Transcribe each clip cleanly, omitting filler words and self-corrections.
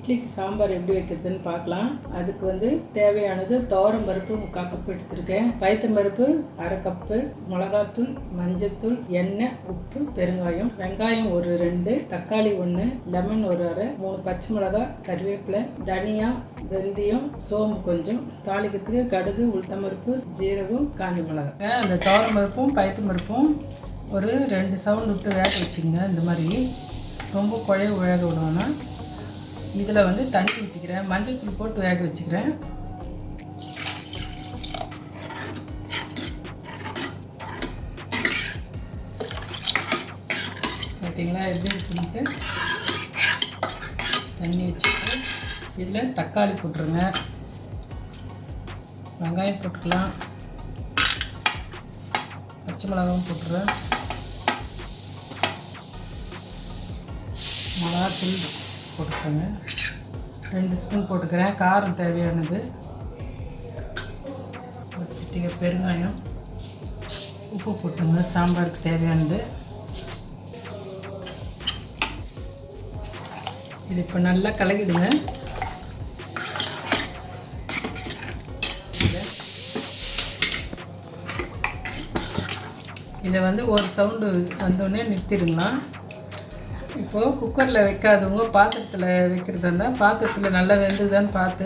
இட்லிக்கு சாம்பார் எப்படி வைக்கிறதுன்னு பார்க்கலாம். அதுக்கு வந்து தேவையானது துவரம் பருப்பு 3/4 கப் எடுத்துருக்கேன், பயத்தம் பருப்பு 1/2 கப்பு, மிளகாத்தூள், மஞ்சத்தூள், எண்ணெய், உப்பு, பெருங்காயம், வெங்காயம் ஒரு 2, தக்காளி 1, லெமன் ஒரு அரை, 3 பச்சை மிளகாய், கறிவேப்பிலை, தனியா, வெந்தயம், சோம்பு கொஞ்சம், தாளிக்கிறதுக்கு கடுகு, உளுத்தம்பருப்பு, ஜீரகம், காஞ்ச மிளகாய். அந்த துவரம் பருப்பும் பயத்தம் பருப்பும் ஒரு 2 சவுண்ட் விட்டு வேக வச்சுங்க. இந்த மாதிரி ரொம்ப குழைய வேக விடுவோன்னா இதில் வந்து தண்ணி ஊற்றிக்கிறேன், மஞ்சள் தூள் போட்டு வேக வச்சுக்கிறேன். பார்த்தீங்களா எப்படி இருக்குன்ட்டு தண்ணி வச்சுட்டு இதில் தக்காளி போட்டுருங்க, வெங்காயம் போட்டுக்கலாம், பச்சை மிளகாவும் போட்டுருவேன், மிளகாத்தூள் போட்டுக்கோங்க, 2 ஸ்பூன் போட்டுக்கிறேன், காரம் தேவையானது, ஒரு சிட்டிகை பெருங்காயம், உப்பு போட்டுங்க சாம்பாருக்கு தேவையானது. இது இப்போ நல்லா கலக்கிடுங்க. இதை வந்து ஒரு சவுண்டு வந்தோடனே நிறுத்திடுங்களா. இப்போது குக்கரில் வைக்காதவங்க பாத்திரத்தில் வைக்கிறதா இருந்தால் பாத்திரத்தில் நல்லா வெந்துதான்னு பார்த்து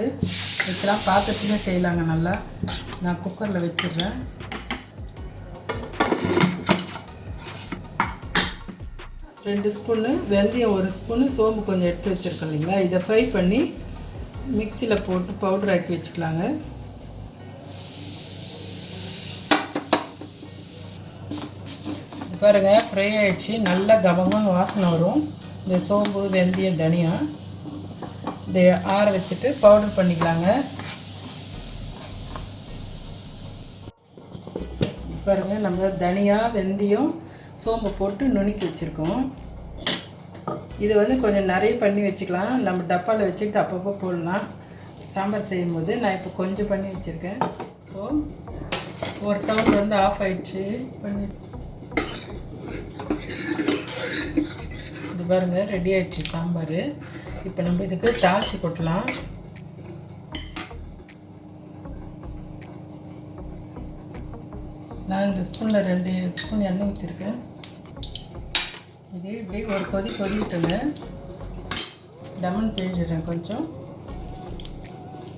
வைக்கலாம், பாத்திரத்துலேயும் செய்யலாங்க. நல்லா நான் குக்கரில் வச்சிடுறேன். ரெண்டு ஸ்பூனு வெந்தயம், 1 ஸ்பூனு சோம்பு கொஞ்சம் எடுத்து வச்சுருக்கோம் இல்லைங்களா, இதை ஃப்ரை பண்ணி மிக்சியில் போட்டு பவுடர் ஆக்கி வச்சுக்கலாங்க. பாருங்கள் ஃப்ரை ஆகிடுச்சு, நல்லா கமகமான வாசனை வரும். இந்த சோம்பு, வெந்தயம், தனியா இதை ஆற வச்சுட்டு பவுடர் பண்ணிக்கலாங்க. பாருங்கள் நம்ம தனியா, வெந்தயம், சோம்பு போட்டு நுணுக்கி வச்சுருக்கோம். இது வந்து கொஞ்சம் நிறைய பண்ணி வச்சுக்கலாம், நம்ம டப்பாவில் வச்சுக்கிட்டு அப்பப்போ போடலாம் சாம்பார் செய்யும்போது. நான் இப்போ கொஞ்சம் பண்ணி வச்சுருக்கேன். இப்போது ஒரு சவுண்ட் வந்து ஆஃப் ஆகிடுச்சு பண்ணி இது பாருங்கள் ரெடி ஆகிடுச்சு சாம்பார். இப்போ நம்ம இதுக்கு தாளித்து கொட்டலாம். நான் இந்த ஸ்பூனில் 2 ஸ்பூன் எண்ணெய் ஊற்றிருக்கேன். இது இப்படி ஒரு கொதிட்டுங்க. லெமன் பிழிஞ்சிடுறேன் கொஞ்சம்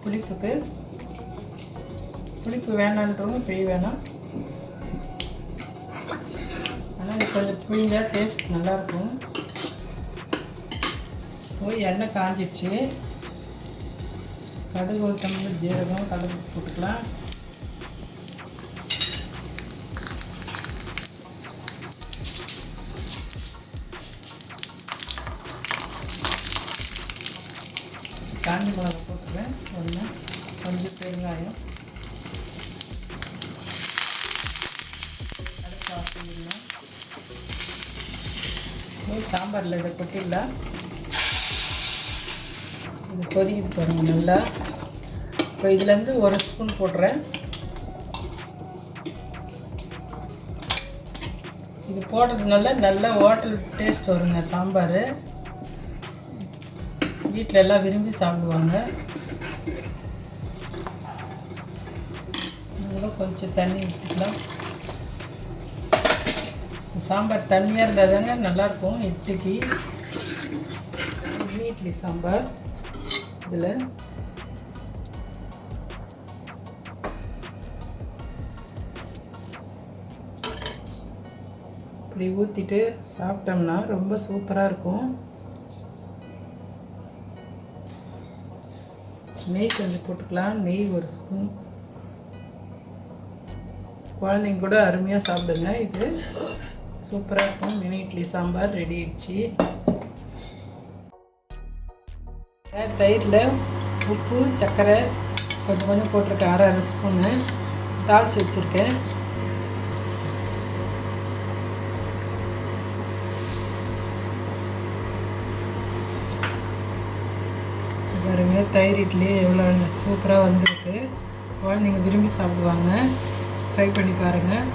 புளிப்புக்கு. புளிப்பு வேணான்றவங்க பிழி வேணாம், ஆனால் இது கொஞ்சம் பிழிஞ்சால் டேஸ்ட் நல்லாயிருக்கும். போய் எண்ணெய் காஞ்சிடுச்சு, கடுகு, உளுத்தம்பருப்பு, ஜீரகம், கடுகு போட்டுக்கலாம். காஞ்ச மிளகா போட்டுருவேன் 1, கொஞ்சம் பெருங்காயம், கடுகு ஆஃப் பண்ணிடலாம். சாம்பாரில் இதை கொட்டிடலாம். இது கொதிக்குது பாருங்க நல்லா. இப்போ இதுலேருந்து 1 ஸ்பூன் போடுறேன். இது போடுறதுனால நல்லா ஹோட்டல் டேஸ்ட் வருங்க சாம்பார். வீட்டில் எல்லாம் விரும்பி சாப்பிடுவாங்க. நம்மளும் கொஞ்சம் தண்ணி ஊற்றிக்கலாம். சாம்பார் தண்ணியாக இருந்தால் தாங்க நல்லாயிருக்கும் இட்லிக்கு. இட்லி சாம்பார் இதில் இப்படி ஊற்றிட்டு சாப்பிட்டோம்னா ரொம்ப சூப்பராக இருக்கும். நெய் கொஞ்சம் போட்டுக்கலாம், நெய் 1 ஸ்பூன். குழந்தைங்க கூட அருமையாக சாப்பிடுங்க. இது சூப்பராக இருக்கும். மினி இட்லி சாம்பார் ரெடி ஆயிடுச்சு. தயிரில் உப்பு, சர்க்கரை கொஞ்சம் கொஞ்சம் போட்டிருக்கேன், 1/2 ஸ்பூனு தாளித்து வச்சுருக்கேன். பாருங்க தயிர் இட்லி எவ்வளோ சூப்பராக வந்திருக்கு. குழந்தைங்க விரும்பி சாப்பிடுவாங்க. ட்ரை பண்ணி பாருங்கள்.